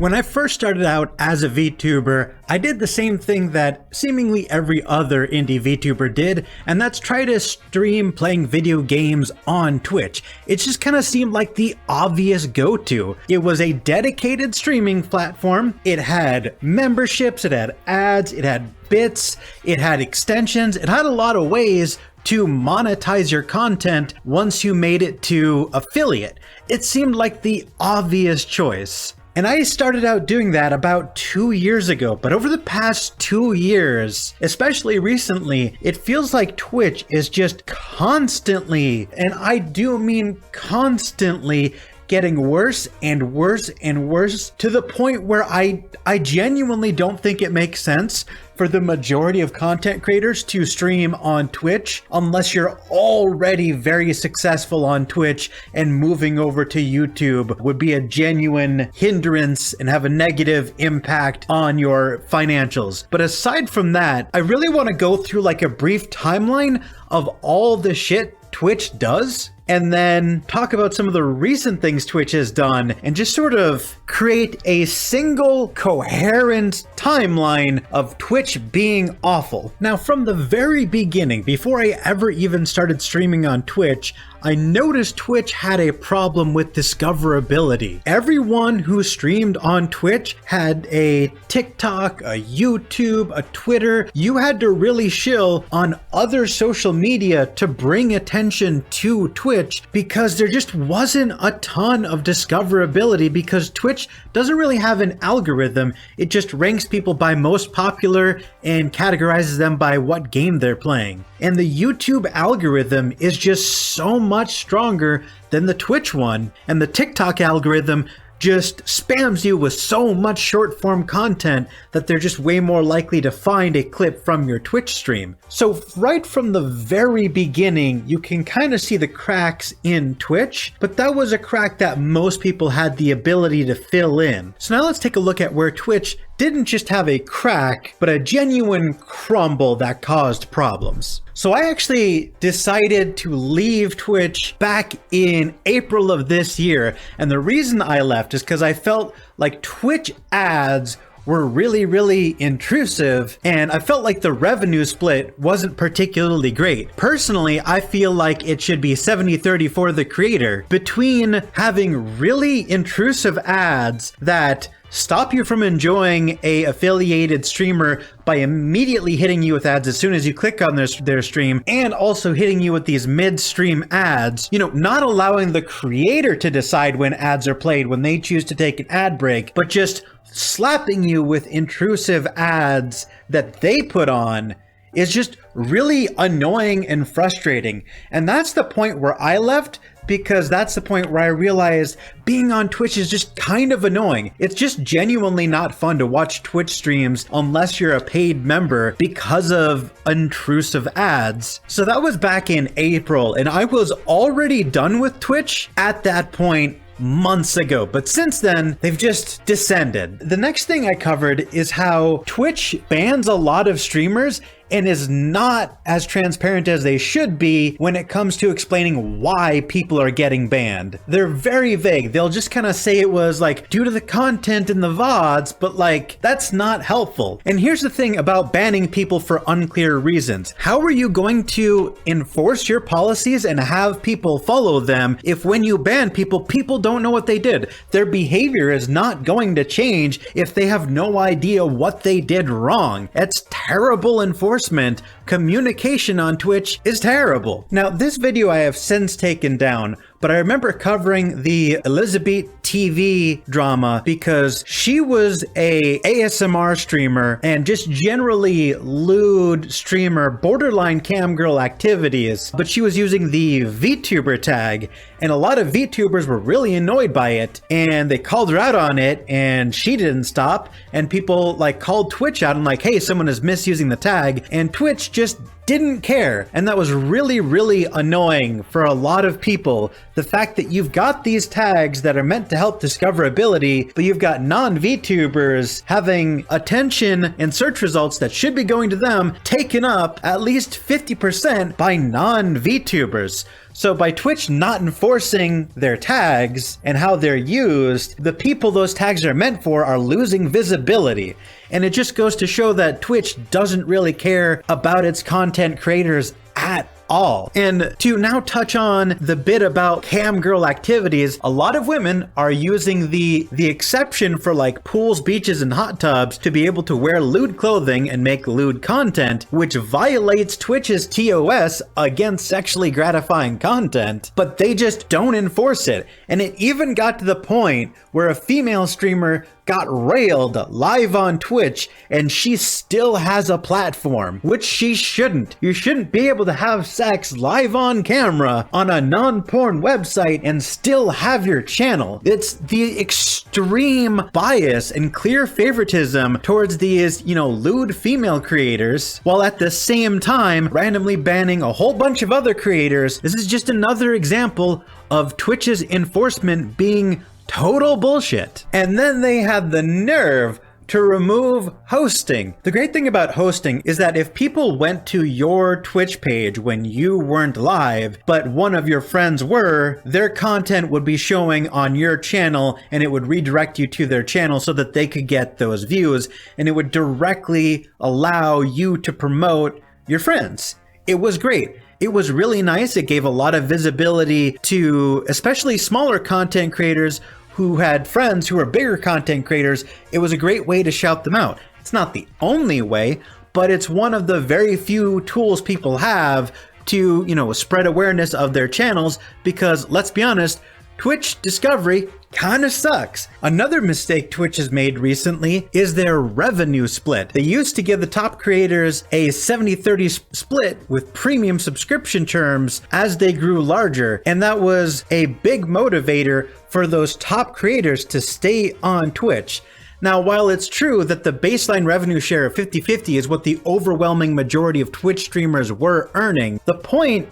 When I first started out as a VTuber, I did the same thing that seemingly every other indie VTuber did, and that's try to stream playing video games on Twitch. It just kind of seemed like the obvious go-to. It was a dedicated streaming platform. It had memberships, it had ads, it had bits, it had extensions, it had a lot of ways to monetize your content once you made it to affiliate. It seemed like the obvious choice. And I started out doing that about 2 years ago, but over the past 2 years, especially recently, it feels like Twitch is just constantly, and I do mean constantly, getting worse and worse and worse to the point where I genuinely don't think it makes sense for the majority of content creators to stream on Twitch unless you're already very successful on Twitch, and moving over to YouTube would be a genuine hindrance and have a negative impact on your financials. But aside from that, I really want to go through like a brief timeline of all the shit Twitch does, and then talk about some of the recent things Twitch has done, and just sort of create a single coherent timeline of Twitch being awful. Now, from the very beginning, before I ever even started streaming on Twitch, I noticed Twitch had a problem with discoverability. Everyone who streamed on Twitch had a TikTok, a YouTube, a Twitter. You had to really shill on other social media to bring attention to Twitch because there just wasn't a ton of discoverability, because Twitch doesn't really have an algorithm. It just ranks people by most popular and categorizes them by what game they're playing. And the YouTube algorithm is just so much stronger than the Twitch one, and the TikTok algorithm just spams you with so much short form content that they're just way more likely to find a clip from your Twitch stream. So right from the very beginning, you can kind of see the cracks in Twitch, but that was a crack that most people had the ability to fill in. So now let's take a look at where Twitch didn't just have a crack, but a genuine crumble that caused problems. So I actually decided to leave Twitch back in April of this year, and the reason I left is because I felt like Twitch ads were really intrusive, and I felt like the revenue split wasn't particularly great. Personally, I feel like it should be 70-30 for the creator between having really intrusive ads that stop you from enjoying a affiliated streamer by immediately hitting you with ads as soon as you click on their stream, and also hitting you with these mid-stream ads, not allowing the creator to decide when ads are played when they choose to take an ad break, but just slapping you with intrusive ads that they put on is just really annoying and frustrating. And that's the point where I left, because that's the point where I realized being on Twitch is just kind of annoying. It's just genuinely not fun to watch Twitch streams unless you're a paid member because of intrusive ads. So that was back in April, and I was already done with Twitch at that point months ago, but since then they've just descended. The next thing I covered is how Twitch bans a lot of streamers and is not as transparent as they should be when it comes to explaining why people are getting banned. They're very vague. They'll just kind of say it was like due to the content in the VODs, but like that's not helpful. And here's the thing about banning people for unclear reasons. How are you going to enforce your policies and have people follow them if when you ban people, people don't know what they did? Their behavior is not going to change if they have no idea what they did wrong. It's terrible enforcement. Communication on Twitch is terrible. Now, this video I have since taken down, but I remember covering the Elizabeth TV drama because she was a ASMR streamer and just generally lewd streamer, borderline camgirl activities, but she was using the VTuber tag, and a lot of VTubers were really annoyed by it, and they called her out on it, and she didn't stop, and people like called Twitch out and like, hey, someone is misusing the tag, and Twitch just didn't care. And that was really annoying for a lot of people. The fact that you've got these tags that are meant to help discoverability, but you've got non-VTubers having attention and search results that should be going to them taken up at least 50% by non-VTubers. So by Twitch not enforcing their tags and how they're used, the people those tags are meant for are losing visibility. And it just goes to show that Twitch doesn't really care about its content creators at all. And to now touch on the bit about cam girl activities, a lot of women are using the exception for like pools, beaches, and hot tubs to be able to wear lewd clothing and make lewd content, which violates Twitch's TOS against sexually gratifying content, but they just don't enforce it. And it even got to the point where a female streamer got railed live on Twitch, and she still has a platform, which she shouldn't. You shouldn't be able to have sex live on camera on a non-porn website and still have your channel. It's the extreme bias and clear favoritism towards these, lewd female creators, while at the same time randomly banning a whole bunch of other creators. This is just another example of Twitch's enforcement being total bullshit. And then they had the nerve to remove hosting. The great thing about hosting is that if people went to your Twitch page when you weren't live, but one of your friends were, their content would be showing on your channel, and it would redirect you to their channel so that they could get those views, and it would directly allow you to promote your friends. It was great. It was really nice. It gave a lot of visibility to especially smaller content creators who had friends who were bigger content creators. It was a great way to shout them out. It's not the only way, but it's one of the very few tools people have to, spread awareness of their channels, because let's be honest, Twitch discovery kind of sucks. Another mistake Twitch has made recently is their revenue split. They used to give the top creators a 70-30 split with premium subscription terms as they grew larger, and that was a big motivator for those top creators to stay on Twitch. Now, while it's true that the baseline revenue share of 50-50 is what the overwhelming majority of Twitch streamers were earning, the point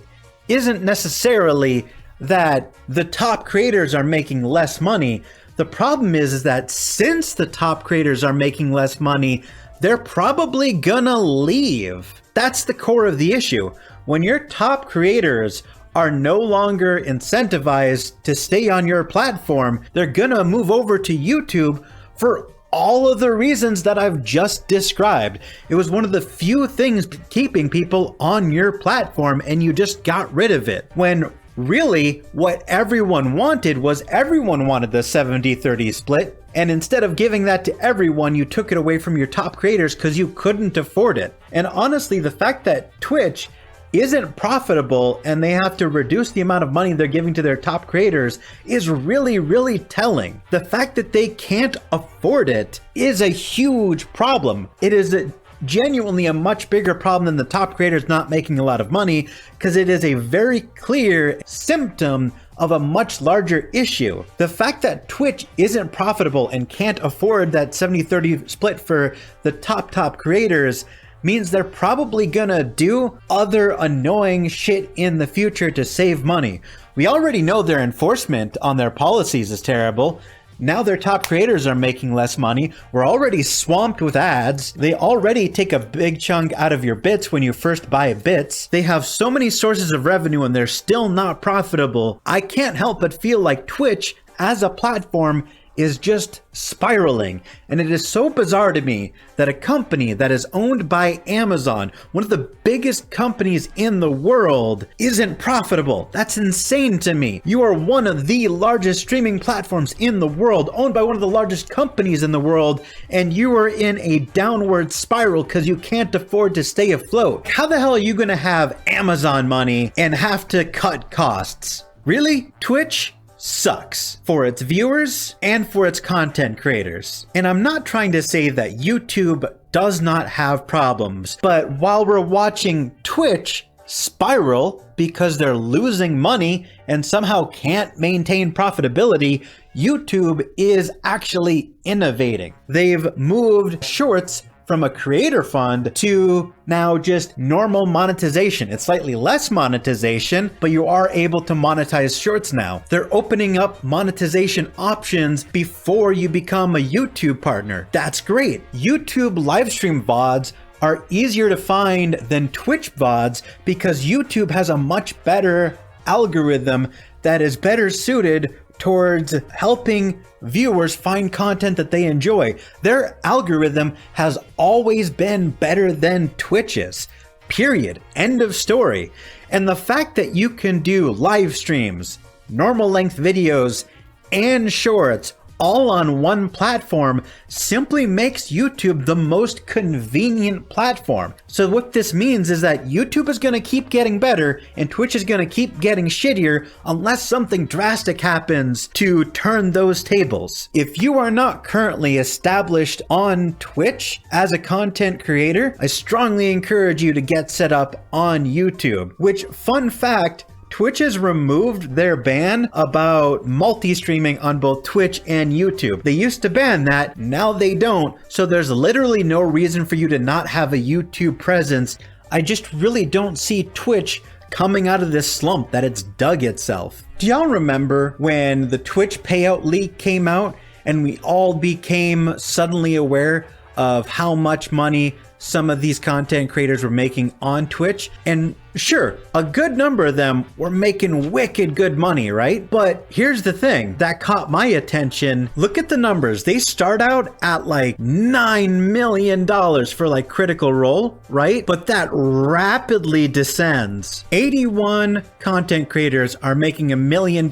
isn't necessarily that the top creators are making less money. The problem is that since the top creators are making less money, they're probably gonna leave. That's the core of the issue. When your top creators are no longer incentivized to stay on your platform, they're gonna move over to YouTube for all of the reasons that I've just described. It was one of the few things keeping people on your platform, and you just got rid of it. When really, what everyone wanted was everyone wanted the 70-30 split, and instead of giving that to everyone, you took it away from your top creators because you couldn't afford it. And honestly, the fact that Twitch isn't profitable and they have to reduce the amount of money they're giving to their top creators is really, really telling. The fact that they can't afford it is a huge problem. It is genuinely a much bigger problem than the top creators not making a lot of money, because it is a very clear symptom of a much larger issue. The fact that Twitch isn't profitable and can't afford that 70-30 split for the top creators means they're probably gonna do other annoying shit in the future to save money. We already know their enforcement on their policies is terrible. Now their top creators are making less money. We're already swamped with ads. They already take a big chunk out of your bits when you first buy bits. They have so many sources of revenue and they're still not profitable. I can't help but feel like Twitch as a platform is just spiraling. And it is so bizarre to me that a company that is owned by Amazon, one of the biggest companies in the world, isn't profitable. That's insane to me. You are one of the largest streaming platforms in the world, owned by one of the largest companies in the world, and you are in a downward spiral because you can't afford to stay afloat. How the hell are you gonna have Amazon money and have to cut costs? Really? Twitch sucks for its viewers and for its content creators. And I'm not trying to say that YouTube does not have problems, but while we're watching Twitch spiral because they're losing money and somehow can't maintain profitability, YouTube is actually innovating. They've moved shorts from a creator fund to now just normal monetization. It's slightly less monetization, but you are able to monetize shorts now. They're opening up monetization options before you become a YouTube partner. That's great. YouTube livestream VODs are easier to find than Twitch VODs because YouTube has a much better algorithm that is better suited towards helping viewers find content that they enjoy. Their algorithm has always been better than Twitch's. Period. End of story. And the fact that you can do live streams, normal length videos, and shorts all on one platform simply makes YouTube the most convenient platform. So what this means is that YouTube is going to keep getting better and Twitch is going to keep getting shittier unless something drastic happens to turn those tables. If you are not currently established on Twitch as a content creator, I strongly encourage you to get set up on YouTube, which, fun fact, Twitch has removed their ban about multi-streaming on both Twitch and YouTube. They used to ban that, now they don't, so there's literally no reason for you to not have a YouTube presence. I just really don't see Twitch coming out of this slump that it's dug itself. Do y'all remember when the Twitch payout leak came out and we all became suddenly aware of how much money some of these content creators were making on Twitch? And sure, a good number of them were making wicked good money, right? But here's the thing that caught my attention. Look at the numbers. They start out at like $9 million for like Critical Role, right? But that rapidly descends. 81 content creators are making $1 million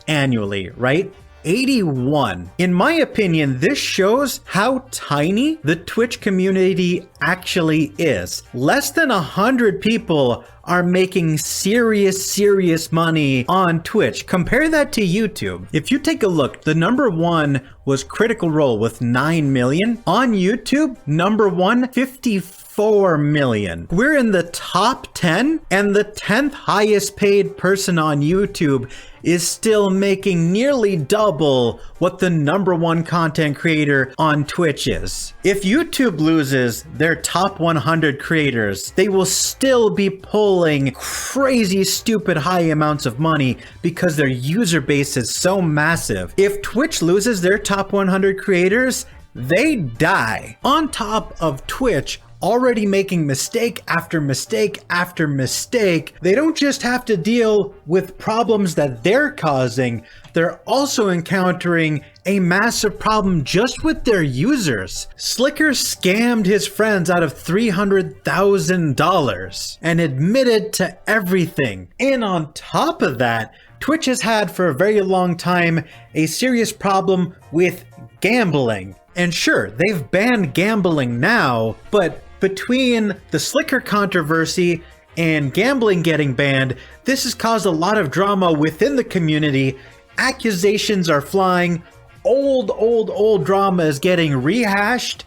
annually, right? 81. In my opinion, this shows how tiny the Twitch community actually is. Less than 100 people are making serious money on Twitch. Compare that to YouTube. If you take a look, the number one was Critical Role with 9 million. On YouTube, number one, 54 million. We're in the top 10, and the 10th highest paid person on YouTube is still making nearly double what the number one content creator on Twitch is. If YouTube loses their top 100 creators, they will still be pulling crazy stupid high amounts of money because their user base is so massive. If Twitch loses their top 100 creators, they die. On top of Twitch already making mistake after mistake after mistake, they don't just have to deal with problems that they're causing, they're also encountering a massive problem just with their users. Slicker scammed his friends out of $300,000 and admitted to everything. And on top of that, Twitch has had for a very long time a serious problem with gambling. And sure, they've banned gambling now, but between the Slicker controversy and gambling getting banned, this has caused a lot of drama within the community. Accusations are flying, old drama is getting rehashed,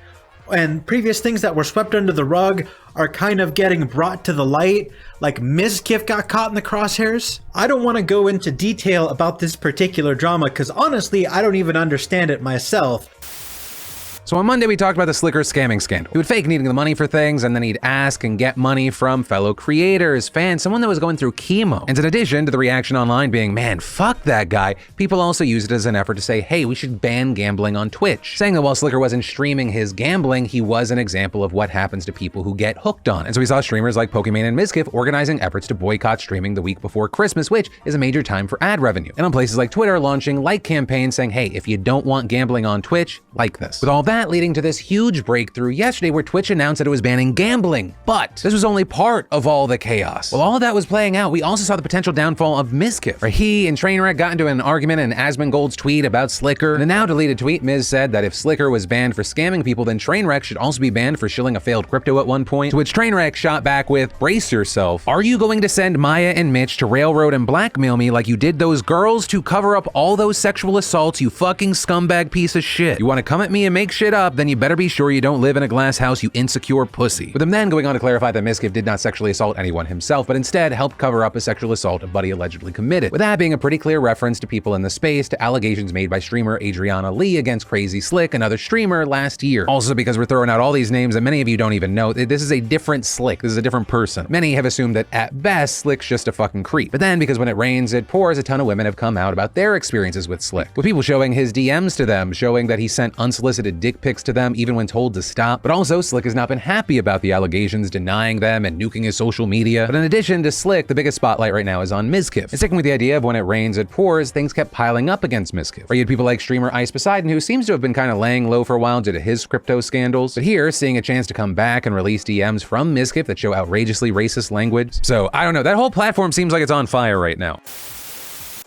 and previous things that were swept under the rug are kind of getting brought to the light, like Mizkif got caught in the crosshairs. I don't want to go into detail about this particular drama because honestly, I don't even understand it myself. So on Monday, we talked about the Slicker scamming scandal. He would fake needing the money for things, and then he'd ask and get money from fellow creators, fans, someone that was going through chemo. And in addition to the reaction online being, man, fuck that guy, people also used it as an effort to say, hey, we should ban gambling on Twitch. Saying that while Slicker wasn't streaming his gambling, he was an example of what happens to people who get hooked on. And so we saw streamers like Pokemon and Mizkif organizing efforts to boycott streaming the week before Christmas, which is a major time for ad revenue. And on places like Twitter launching like campaigns saying, hey, if you don't want gambling on Twitch, like this. With all that leading to this huge breakthrough yesterday where Twitch announced that it was banning gambling. But this was only part of all the chaos. While all of that was playing out, we also saw the potential downfall of Mizkif, where he and Trainwreck got into an argument in Asmongold's tweet about Slicker. In a now deleted tweet, Miz said that if Slicker was banned for scamming people, then Trainwreck should also be banned for shilling a failed crypto at one point, to which Trainwreck shot back with, brace yourself. Are you going to send Maya and Mitch to railroad and blackmail me like you did those girls to cover up all those sexual assaults, you fucking scumbag piece of shit? You want to come at me and make shit up, then you better be sure you don't live in a glass house, you insecure pussy. With him then going on to clarify that Mizkif did not sexually assault anyone himself, but instead helped cover up a sexual assault a buddy allegedly committed. With that being a pretty clear reference to people in the space to allegations made by streamer Adriana Lee against Crazy Slick, another streamer, last year. Also because we're throwing out all these names that many of you don't even know, this is a different Slick, this is a different person. Many have assumed that at best, Slick's just a fucking creep. But then because when it rains, it pours, a ton of women have come out about their experiences with Slick, with people showing his DMs to them, showing that he sent unsolicited dick dick pics to them even when told to stop. But also, Slick has not been happy about the allegations, denying them and nuking his social media. But in addition to Slick, the biggest spotlight right now is on Mizkif. And sticking with the idea of when it rains, it pours, things kept piling up against Mizkif. Or you had people like streamer Ice Poseidon, who seems to have been kind of laying low for a while due to his crypto scandals. But here, seeing a chance to come back and release DMs from Mizkif that show outrageously racist language. So I don't know, that whole platform seems like it's on fire right now.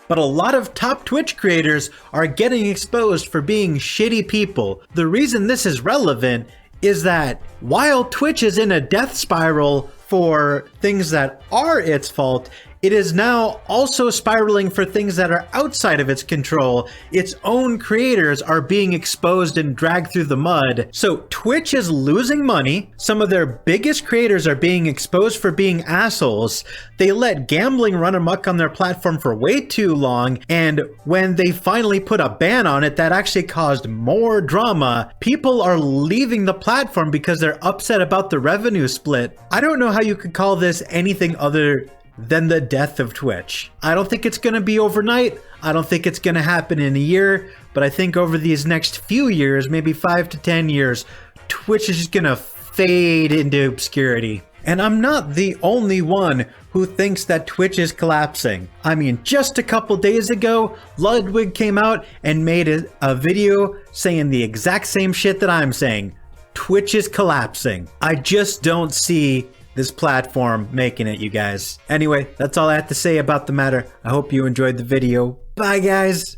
But a lot of top Twitch creators are getting exposed for being shitty people. The reason this is relevant is that while Twitch is in a death spiral for things that are its fault, it is now also spiraling for things that are outside of its control. Its own creators are being exposed and dragged through the mud. So Twitch is losing money. Some of their biggest creators are being exposed for being assholes. They let gambling run amok on their platform for way too long. And when they finally put a ban on it, that actually caused more drama. People are leaving the platform because they're upset about the revenue split. I don't know how you could call this anything other than the death of Twitch. I don't think it's gonna be overnight. I don't think it's gonna happen in a year, but I think over these next few years, maybe 5 to 10 years, Twitch is just gonna fade into obscurity. And I'm not the only one who thinks that Twitch is collapsing. I mean, just a couple days ago, Ludwig came out and made a video saying the exact same shit that I'm saying. Twitch is collapsing. I just don't see this platform making it, you guys. Anyway, that's all I have to say about the matter. I hope you enjoyed the video. Bye, guys.